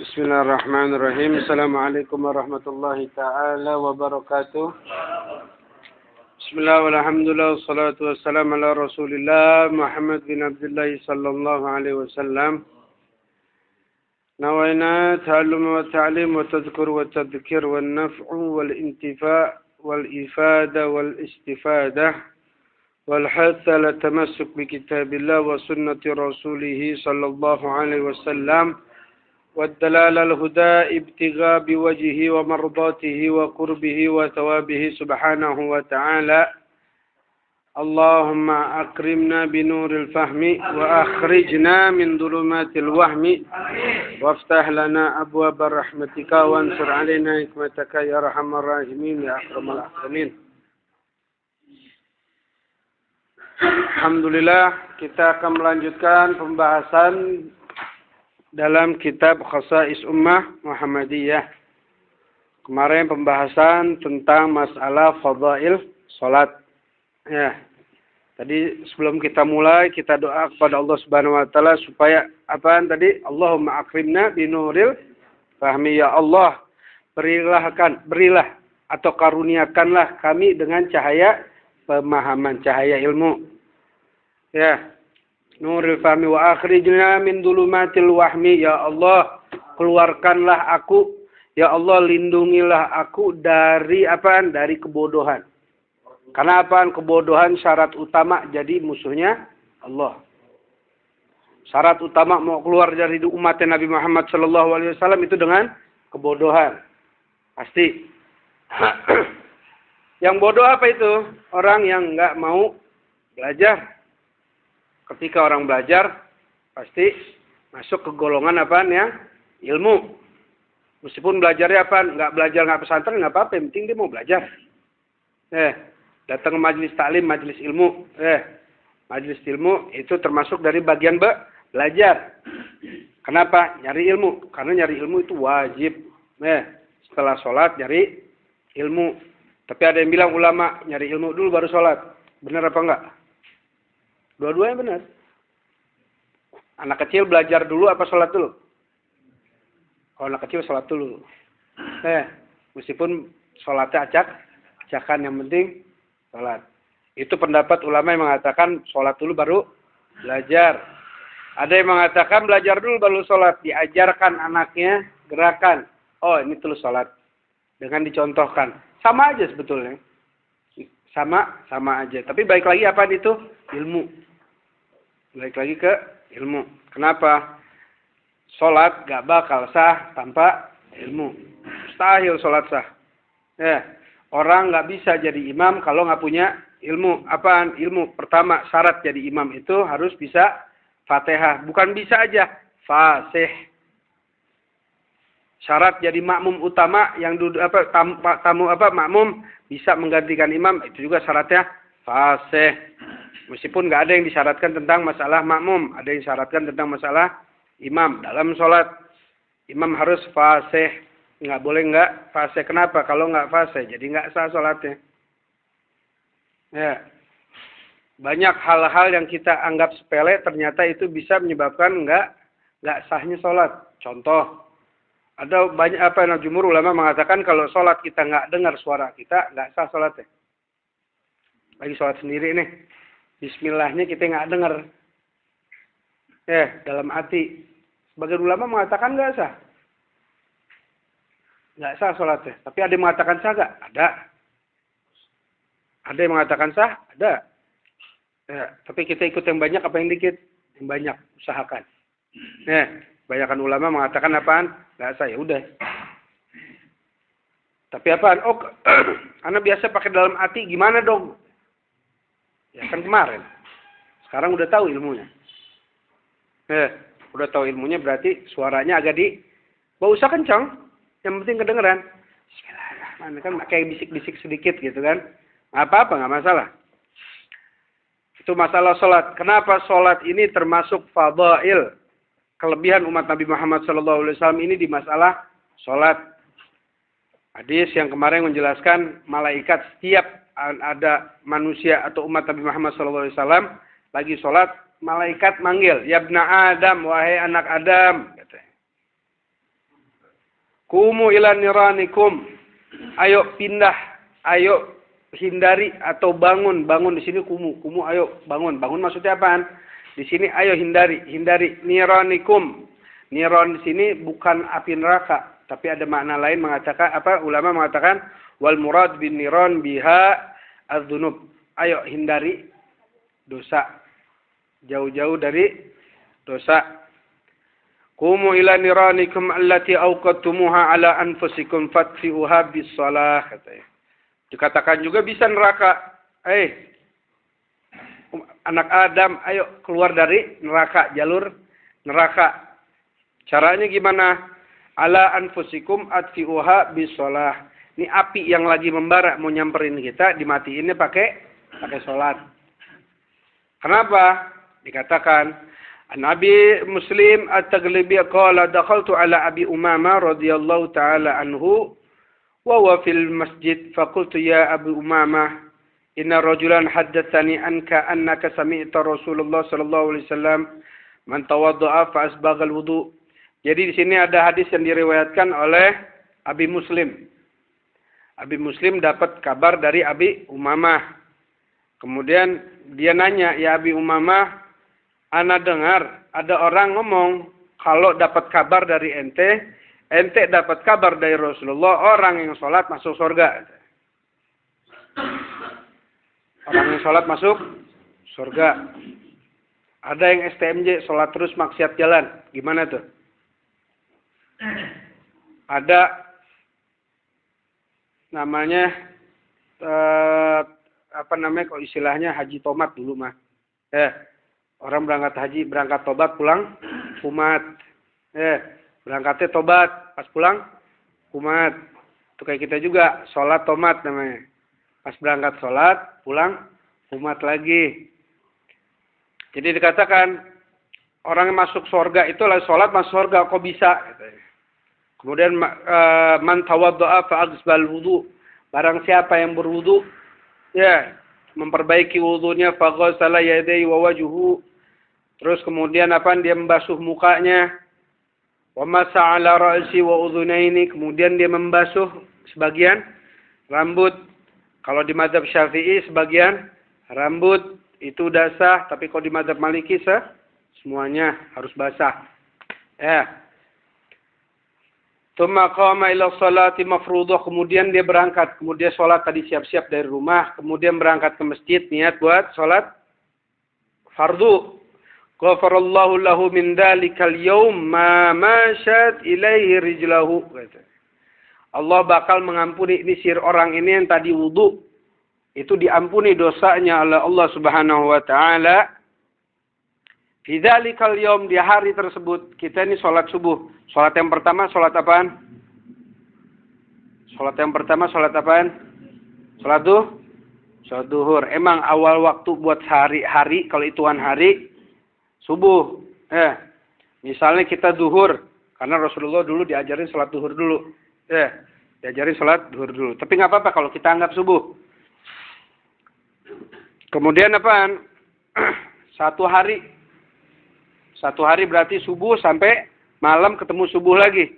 Bismillahirrahmanirrahim. Assalamualaikum warahmatullahi ta'ala wabarakatuh. Bismillah walhamdulillah wassalatu wassalamu ala rasulillah Muhammad bin Abdullah sallallahu alaihi wasallam. Nawaina ta'allum wa ta'lim wa tadhkur wa tadhkir wa naf'u wal intifa' wal ifada wal istifadah wal hatha la tamassuk bi kitabillah wa sunnati rasulih sallallahu alaihi wasallam. والدلال الهدى ابتغاء بوجهه ومرضاته وقربه وثوابه سبحانه وتعالى اللهم أكرمنا بنور الفهم وأخرجنا من ظلمات الوهم وافتح لنا أبواب رحمتك وانصر علينا حكمتك يا أرحم الراحمين يا أكرم الأكرمين. Alhamdulillah, kita akan melanjutkan pembahasan dalam kitab Khasa'is Ummah Muhammadiyah. Kemarin pembahasan tentang masalah fadail salat. Ya. Tadi sebelum kita mulai kita doa kepada Allah Subhanahu wa taala supaya apaan tadi? Allahumma akrimna binuril fahmi, ya Allah, berilah atau karuniakanlah kami dengan cahaya pemahaman, cahaya ilmu. Ya. Nuril fahmi wa akhrijna min dhulumatil wahmi, ya Allah, keluarkanlah aku, ya Allah, lindungilah aku dari apaan? Dari kebodohan. Karena apaan? Kebodohan syarat utama jadi musuhnya Allah. Syarat utama mau keluar dari umat Nabi Muhammad sallallahu alaihi wasallam itu dengan kebodohan. Pasti. Yang bodoh apa itu? Orang yang enggak mau belajar. Ketika orang belajar, pasti masuk ke golongan apaan ya? Ilmu. Meskipun belajarnya apaan? Nggak belajar, nggak pesantren, nggak apa-apa. Yang penting dia mau belajar. Datang ke majelis taklim, majelis ilmu. Majelis ilmu itu termasuk dari bagian belajar. Kenapa? Nyari ilmu. Karena nyari ilmu itu wajib. Setelah sholat, nyari ilmu. Tapi ada yang bilang ulama, nyari ilmu dulu baru sholat. Benar apa enggak? Dua-duanya benar. Anak kecil belajar dulu apa sholat dulu? Kalau anak kecil sholat dulu. Meskipun sholatnya acakan, yang penting sholat. Itu pendapat ulama yang mengatakan sholat dulu baru belajar. Ada yang mengatakan belajar dulu baru sholat. Diajarkan anaknya gerakan. Oh, ini terus sholat. Dengan dicontohkan. Sama aja sebetulnya. Sama aja. Tapi baik lagi apa itu? Ilmu. Balik lagi ke ilmu. Kenapa? Sholat gak bakal sah tanpa ilmu. Mustahil sholat sah. Orang gak bisa jadi imam kalau gak punya ilmu. Apaan? Ilmu. Pertama, syarat jadi imam itu harus bisa Fatihah. Bukan bisa aja. Fasih. Syarat jadi makmum utama yang makmum bisa menggantikan imam, itu juga syaratnya fasih. Meskipun nggak ada yang disyaratkan tentang masalah makmum, ada yang disyaratkan tentang masalah imam. Dalam sholat, imam harus fasih. Nggak boleh nggak fasih. Kenapa? Kalau nggak fasih, jadi nggak sah sholatnya. Banyak hal-hal yang kita anggap sepele, ternyata itu bisa menyebabkan nggak sahnya sholat. Contoh, ada banyak jumhur ulama mengatakan kalau sholat kita nggak dengar suara kita, nggak sah sholatnya. Lagi sholat sendiri nih. Bismillahnya kita nggak dengar. Dalam hati. Sebagian ulama mengatakan nggak sah. Nggak sah sholatnya. Tapi ada yang mengatakan sah nggak? Ada. Ada yang mengatakan sah? Ada. Tapi kita ikut yang banyak apa yang dikit? Yang banyak. Usahakan. Kebanyakan ulama mengatakan apaan? Nggak sah. Ya udah. Tapi apaan? Oh, karena biasa pakai dalam hati. Gimana dong? Ya kan kemarin. Sekarang udah tahu ilmunya. Udah tahu ilmunya berarti suaranya agak gak usah kencang. Yang penting kedengeran. Bismillahirrahmanirrahim. Kan kayak bisik-bisik sedikit gitu kan. Nggak apa-apa, nggak masalah. Itu masalah sholat. Kenapa sholat ini termasuk fadail? Kelebihan umat Nabi Muhammad SAW ini di masalah sholat. Hadis yang kemarin menjelaskan malaikat setiap ada manusia atau umat Nabi Muhammad SAW lagi sholat, malaikat manggil, ya ibna Adam, wahai anak Adam. Kumu ila niranikum. Ayo pindah, ayo hindari atau bangun. Bangun di sini kumu. Kumu ayo bangun. Bangun maksudnya apaan? Di sini ayo hindari, hindari niranikum. Niron di sini bukan api neraka, tapi ada makna lain mengatakan apa? Ulama mengatakan wal murad bin niran biha az-dzunub. Ayo hindari dosa. Jauh-jauh dari dosa. Qumu ila niranikum allati awqadtumuha ala anfusikum fatfi'uha bis-shalah, katanya. Dikatakan juga bisa neraka. Anak Adam, ayo keluar dari neraka, jalur neraka. Caranya gimana? Ala anfusikum atfi'uha bis-shalah. Ini api yang lagi membara mau nyamperin kita, dimatiinnya pakai salat. Kenapa? Dikatakan Nabi Muslim At-Taghlibi qala dakhaltu ala Abi Umamah radhiyallahu taala anhu wa huwa fil masjid faqultu ya Abu Umamah inna rajulan haddatsani anka annaka sami'ta Rasulullah sallallahu alaihi wasallam man tawadda'a fa asbagha al-wudu. Jadi di sini ada hadis yang diriwayatkan oleh Abi Muslim. Abi Muslim dapat kabar dari Abi Umamah. Kemudian dia nanya, "Ya Abi Umamah, ana dengar ada orang ngomong kalau dapat kabar dari ente dapat kabar dari Rasulullah, orang yang sholat masuk surga." Orang yang sholat masuk surga. Ada yang STMJ, sholat terus maksiat jalan. Gimana tuh? Ada namanya, kalau istilahnya haji tomat dulu mah. Orang berangkat haji, berangkat tobat, pulang kumat. Berangkatnya tobat, pas pulang kumat. Itu kayak kita juga, sholat tomat namanya. Pas berangkat sholat, pulang kumat lagi. Jadi dikatakan, orang yang masuk surga itu lah sholat masuk surga, kok bisa? Kemudian, man tawadda'a fa'aghsal wudu. Barang siapa yang berwudu, memperbaiki wudunya, faghsala yadayhi wa wajhuhu. Terus kemudian dia membasuh mukanya. Wa masa'a 'ala ra'si wa udhunaini. Kemudian dia membasuh sebagian rambut. Kalau di mazhab Syafi'i sebagian rambut itu udah sah, tapi kalau di mazhab Maliki semuanya harus basah. Tsumma qama ila sholati mafruḍah. Kemudian dia berangkat, kemudian sholat tadi siap-siap dari rumah, kemudian berangkat ke masjid niat buat sholat fardu. Ghafarallahu lahu min dalikal yaum ma mashat ilaihi rijlahu. Allah bakal mengampuni ini orang ini yang tadi wudu. Itu diampuni dosanya oleh Allah Subhanahu wa taala. Fi dzalikal yaum, di hari tersebut. Kita ini sholat subuh. Sholat yang pertama sholat apaan? Sholat yang pertama sholat apaan? Sholat duhur. Emang awal waktu buat hari-hari, kalau hitungan hari, subuh. Misalnya kita duhur. Karena Rasulullah dulu diajarin sholat duhur dulu. Diajarin sholat duhur dulu. Tapi nggak apa-apa kalau kita anggap subuh. Kemudian apaan? Satu hari berarti subuh sampai malam ketemu subuh lagi.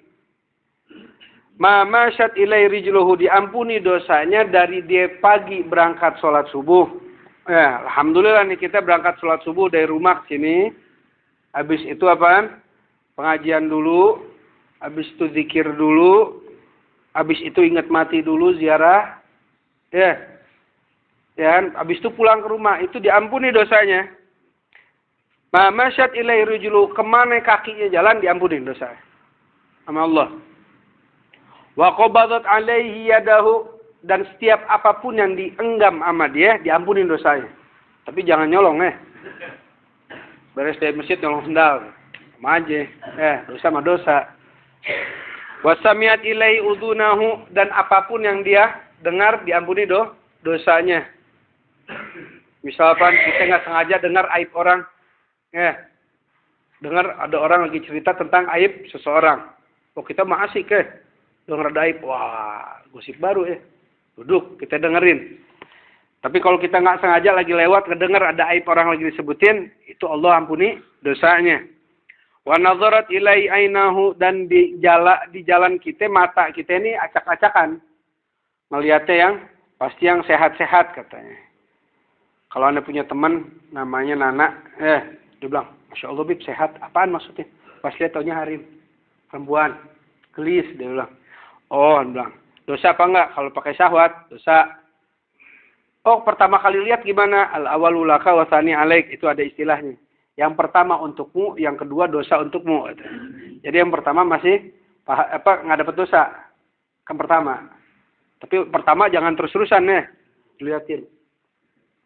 Ma masyat ilai rijluhu, diampuni dosanya dari dia pagi berangkat sholat subuh. Alhamdulillah nih kita berangkat sholat subuh dari rumah ke sini. Habis itu apaan? Pengajian dulu. Habis itu zikir dulu. Habis itu ingat mati dulu, ziarah. Habis itu pulang ke rumah. Itu diampuni dosanya. Ma masyat ilai rijluhu, kemana kakinya jalan diampuni dosa sama Allah. Wa qabadat alaihi yadahu, dan setiap apapun yang dienggam sama dia diampuni dosanya. Tapi jangan nyolong beres dari masjid nyolong sendal. Sama aja. Dosa sama dosa. Wa samiat ilai udhunahu, dan apapun yang dia dengar diampuni dosanya. Misalkan kita nggak sengaja dengar aib orang. Dengar ada orang lagi cerita tentang aib seseorang. Kita mah asik dengar ada aib. Wah, gosip baru Duduk, kita dengerin. Tapi kalau kita nggak sengaja lagi lewat, ngedengar ada aib orang lagi disebutin, itu Allah ampuni dosanya. Wa nadzarat ilai ainahu, dan di jalan kita, mata kita ini acak-acakan. Melihatnya yang pasti yang sehat-sehat katanya. Kalau Anda punya teman namanya Nana, dia bilang, Masya Allah Bib, sehat. Apaan maksudnya? Pas lihat taunya Harim. Perempuan. Gelis, dia bilang. Oh, dia bilang, dosa apa enggak? Kalau pakai syahwat, dosa. Oh, pertama kali lihat gimana? Al-awalu laka wa tsani alaik. Itu ada istilahnya. Yang pertama untukmu, yang kedua dosa untukmu. Jadi yang pertama masih nggak dapat dosa. Kan pertama. Tapi pertama jangan terus-terusan ya. Dilihatin.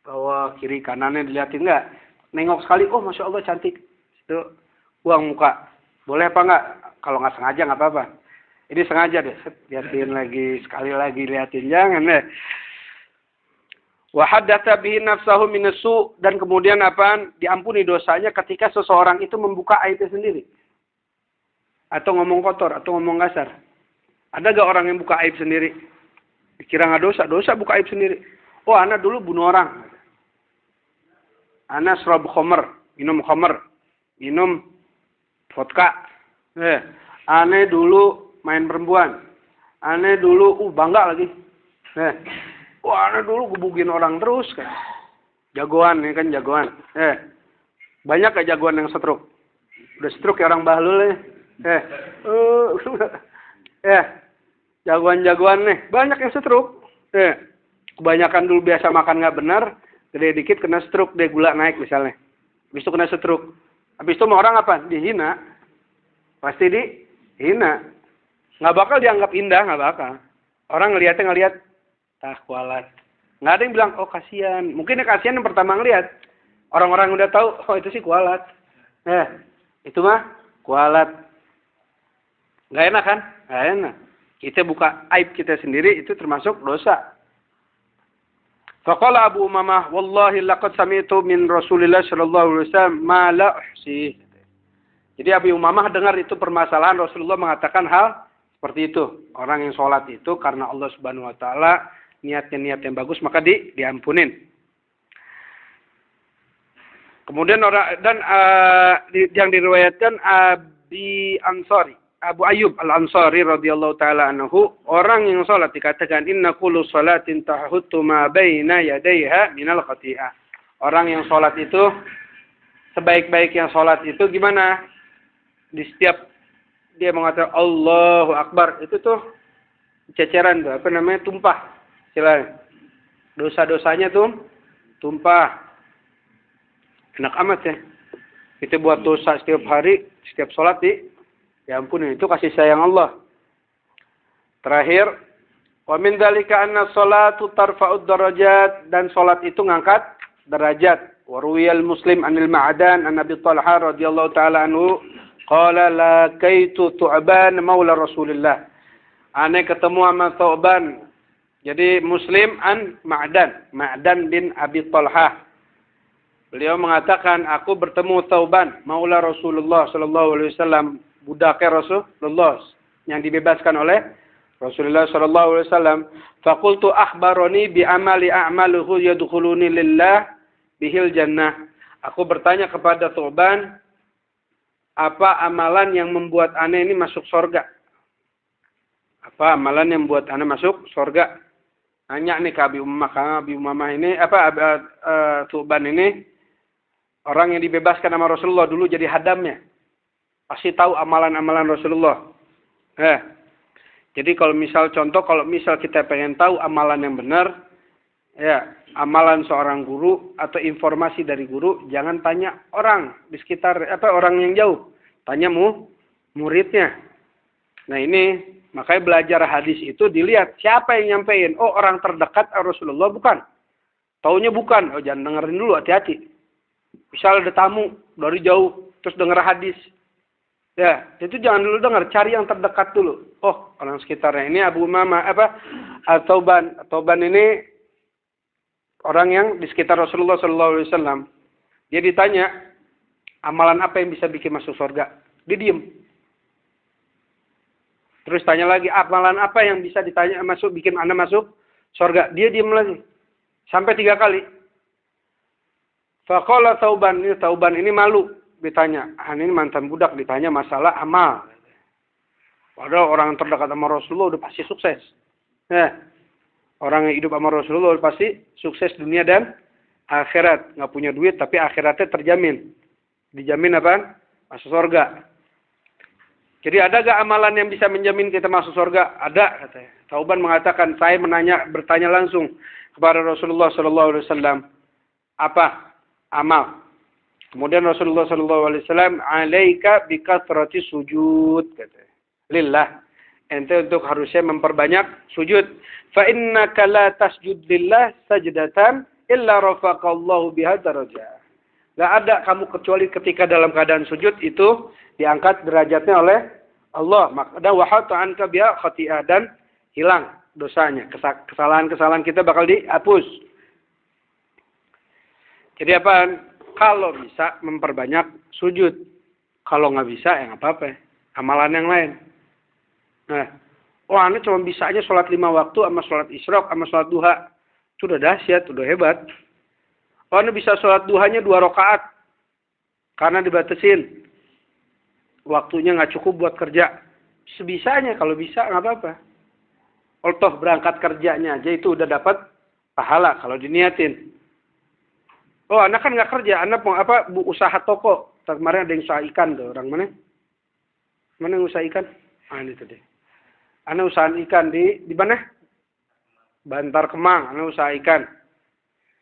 Bawah, kiri, kanannya dilihatin enggak. Nengok sekali, oh Masya Allah cantik. Itu buang muka. Boleh apa enggak? Kalau nggak sengaja nggak apa-apa. Ini sengaja deh. Lihatin lagi, sekali lagi lihatin. Jangan deh. Wa haddatsa bihi nafsahu minasu, dan kemudian apa? Diampuni dosanya ketika seseorang itu membuka aibnya sendiri. Atau ngomong kotor, atau ngomong kasar. Ada gak orang yang buka aib sendiri? Dikira nggak dosa, dosa buka aib sendiri. Oh, anak dulu bunuh orang. Ana srob khomer, minum vodka. Ane dulu main perempuan. Ane dulu bangga lagi. Wah, ane dulu gebugin orang terus kan. Jagoan, ini kan jagoan. Banyak gak jagoan yang stroke? Udah stroke ya orang bahlul ya. Jagoan-jagoan nih, banyak yang stroke. Kebanyakan dulu biasa makan nggak benar. Gede dikit kena stroke, deh gula naik misalnya. Habis itu kena stroke. Habis itu mau orang apa? Dihina. Pasti dihina. Nggak bakal dianggap indah, nggak bakal. Orang ngelihat, kualat. Nggak ada yang bilang, oh kasihan. Mungkin yang kasihan yang pertama ngelihat. Orang-orang yang udah tahu, oh itu sih kualat. Itu mah kualat. Nggak enak kan? Nggak enak. Kita buka aib kita sendiri, itu termasuk dosa. Faqala Abu Umamah, wallahi laqad sami'tu min Rasulillah sallallahu alaihi wasallam ma la uhsi. Jadi Abu Umamah dengar itu permasalahan Rasulullah mengatakan hal seperti itu. Orang yang sholat itu karena Allah Subhanahu wa taala niatnya niat yang bagus maka diampunin. Kemudian yang diriwayatkan Abu Ayyub Al-Ansari radhiyallahu taala anhu, orang yang salat dikatakan inna kullu salatin tahuttu ma baina yadayha minal khati'ah. Orang yang salat itu sebaik-baiknya salat itu gimana? Di setiap dia mengatakan Allahu Akbar, itu tuh ceceran tuh, tumpah. Istilahnya. Dosa-dosanya tuh tumpah. Enak amat ya. Kita buat dosa setiap hari, setiap salat ya ampun, itu kasih sayang Allah. Terakhir, wa min dzalika anna sholatu tarfa'ud darajat, dan salat itu ngangkat derajat. Wa ruwiyal Muslim anil Ma'dan an Abi Talha radhiyallahu taala anhu qala laqaitu Thu'ban maula Rasulillah. Ane ketemu sama Thu'ban. Jadi Muslim an Ma'dan bin Abi Talha. Beliau mengatakan, aku bertemu Thu'ban maula Rasulullah sallallahu alaihi wasallam, budaknya Rasulullah yang dibebaskan oleh Rasulullah sallallahu alaihi wasallam. Faqultu akhbaroni bi amali a'maluhu yadkhuluni lillah bihil jannah. Aku bertanya kepada Thu'ban, apa amalan yang membuat ane ini masuk surga? Apa amalan yang membuat ane masuk surga? Nanya nih ke Abi Umamah ini, Thu'ban ini orang yang dibebaskan sama Rasulullah dulu jadi hadamnya. Pasti tahu amalan-amalan Rasulullah. Jadi kalau misal kita pengen tahu amalan yang benar, amalan seorang guru atau informasi dari guru, jangan tanya orang di sekitar orang yang jauh, tanya muridnya. Nah ini makanya belajar hadis itu dilihat siapa yang nyampein. Oh orang terdekat Rasulullah bukan. Taunya bukan. Oh jangan dengerin dulu, hati-hati. Misal ada tamu dari jauh terus denger hadis. Ya, itu jangan dulu dengar, cari yang terdekat dulu. Oh, orang sekitarnya ini Abu Umamah Thu'ban ini orang yang di sekitar Rasulullah sallallahu alaihi wasallam. Dia ditanya, amalan apa yang bisa bikin masuk surga? Dia diem. Terus tanya lagi, amalan apa yang bisa ditanya bikin Anda masuk surga? Dia diem lagi. Sampai 3 kali. Faqala Thu'ban ini malu. ditanya, ini mantan budak ditanya masalah amal. Padahal orang yang terdekat sama Rasulullah udah pasti sukses. Orang yang hidup sama Rasulullah udah pasti sukses dunia dan akhirat. Nggak punya duit tapi akhiratnya terjamin. Dijamin apa? Masuk surga. Jadi ada gak amalan yang bisa menjamin kita masuk surga? Ada katanya. Tauban mengatakan, saya bertanya langsung kepada Rasulullah SAW. Apa amal? Kemudian Rasulullah SAW, alaika bikatrati sujud, katanya. Lillah, ente untuk harusnya memperbanyak sujud. Fa innaka la tasjud lillah sajdatan illa rafaqallahu biha darajah. Gak ada kamu kecuali ketika dalam keadaan sujud itu diangkat derajatnya oleh Allah. Dan wahata anka biha khati'ah, dan hilang dosanya. Kesalahan-kesalahan kita bakal dihapus. Jadi apa? Kalau bisa memperbanyak sujud. Kalau nggak bisa ya nggak apa-apa. Amalan yang lain. Nah, ane cuma bisa aja sholat 5 waktu sama sholat isyraq sama sholat duha. Itu udah dahsyat, udah hebat. Ane bisa sholat duhanya 2 rakaat. Karena dibatasin. Waktunya nggak cukup buat kerja. Sebisanya, kalau bisa nggak apa-apa. Toh berangkat kerjanya aja itu udah dapat pahala kalau diniatin. Anak kan nggak kerja, anak mau usaha toko. Kemarin ada yang usaha ikan tuh, orang mana? Mana yang usaha ikan? Ini tadi. Anak usaha ikan di mana? Bantar Kemang, anak usaha ikan.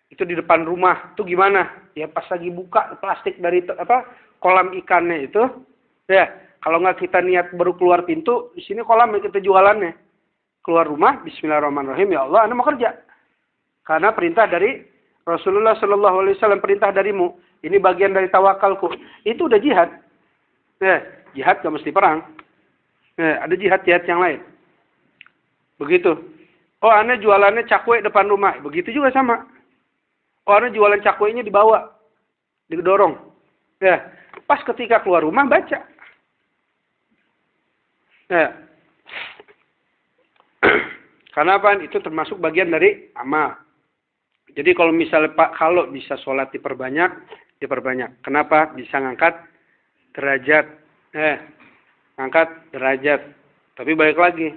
Itu di depan rumah. Itu gimana? Ya pas lagi buka plastik dari kolam ikannya itu, ya kalau nggak kita niat baru keluar pintu, di sini kolam kita jualannya. Keluar rumah, Bismillahirrahmanirrahim, ya Allah, anak mau kerja. Karena perintah dari Rasulullah SAW, perintah darimu. Ini bagian dari tawakalku. Itu udah jihad. Jihad gak mesti perang. Ada jihad-jihad yang lain. Begitu. Ane jualannya cakwe depan rumah. Begitu juga sama. Ane jualan cakwenya dibawa. Didorong. Pas ketika keluar rumah, baca. Karena apa? Itu termasuk bagian dari amal. Jadi kalau misalnya kalau bisa sholat diperbanyak. Kenapa? Bisa ngangkat derajat. Ngangkat derajat. Tapi balik lagi.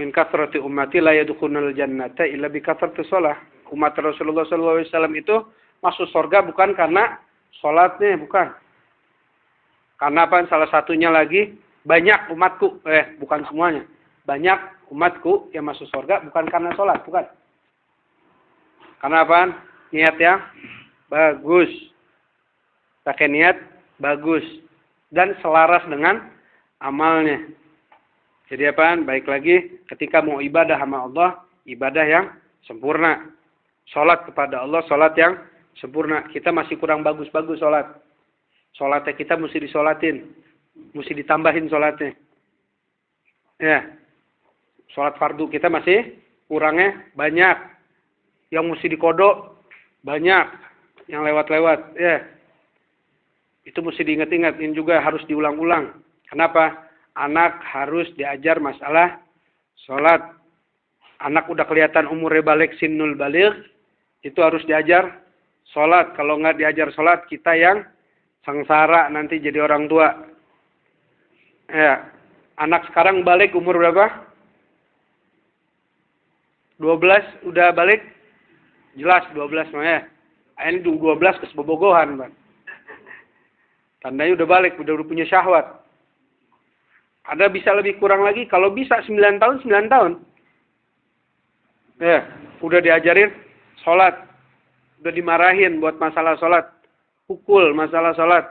Min kathrati ummati la yadkhulunal jannata illa bi kathrati shalah. Umat Rasulullah SAW itu masuk surga bukan karena sholatnya, bukan. Karena apa? Salah satunya lagi, banyak umatku. Bukan semuanya. Banyak umatku yang masuk surga bukan karena sholat, bukan. Karena apa? Niat yang bagus. Pakai niat bagus. Dan selaras dengan amalnya. Jadi apa? Baik lagi, ketika mau ibadah sama Allah, ibadah yang sempurna. Sholat kepada Allah, sholat yang sempurna. Kita masih kurang bagus-bagus sholat. Sholatnya kita mesti disolatin. Mesti ditambahin sholatnya. Sholat fardu kita masih kurangnya banyak. Yang mesti dikodok banyak. Yang lewat-lewat. Itu mesti diingat-ingat. Ini juga harus diulang-ulang. Kenapa? Anak harus diajar masalah sholat. Anak udah kelihatan umurnya balik, sinnul baligh. Itu harus diajar sholat. Kalau nggak diajar sholat, kita yang sengsara nanti jadi orang tua. Anak sekarang balik umur berapa? 12 udah balik? Jelas 12 mah ya. Ini 12 kesebobogohan, Bang. Tandanya udah balik, udah punya syahwat. Ada bisa lebih kurang lagi, kalau bisa 9 tahun, 9 tahun. Udah diajarin sholat. Udah dimarahin buat masalah sholat. Pukul masalah sholat.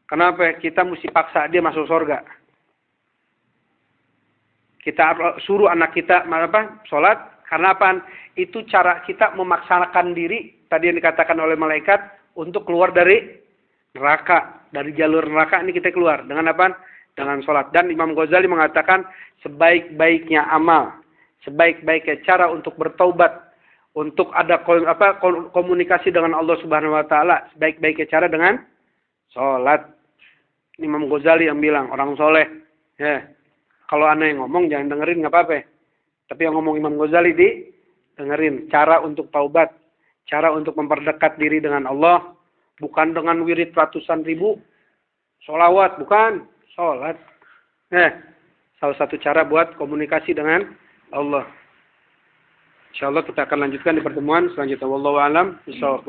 Kenapa? Kita mesti paksa dia masuk surga. Kita suruh anak kita sholat. Karena apa? Itu cara kita memaksakan diri. Tadi yang dikatakan oleh malaikat. Untuk keluar dari neraka. Dari jalur neraka ini kita keluar. Dengan apa? Dengan sholat. Dan Imam Ghazali mengatakan. Sebaik-baiknya amal. Sebaik-baiknya cara untuk bertaubat. Untuk ada komunikasi dengan Allah Subhanahu Wa Taala. Sebaik-baiknya cara dengan sholat. Imam Ghazali yang bilang. Orang soleh. Kalau aneh yang ngomong jangan dengerin nggak apa-apa. Tapi yang ngomong Imam Ghazali dengerin. Cara untuk taubat. Cara untuk memperdekat diri dengan Allah. Bukan dengan wirid ratusan ribu. Sholawat, bukan. Sholat. Salah satu cara buat komunikasi dengan Allah. InsyaAllah kita akan lanjutkan di pertemuan selanjutnya. Wallahu a'lam bishawab.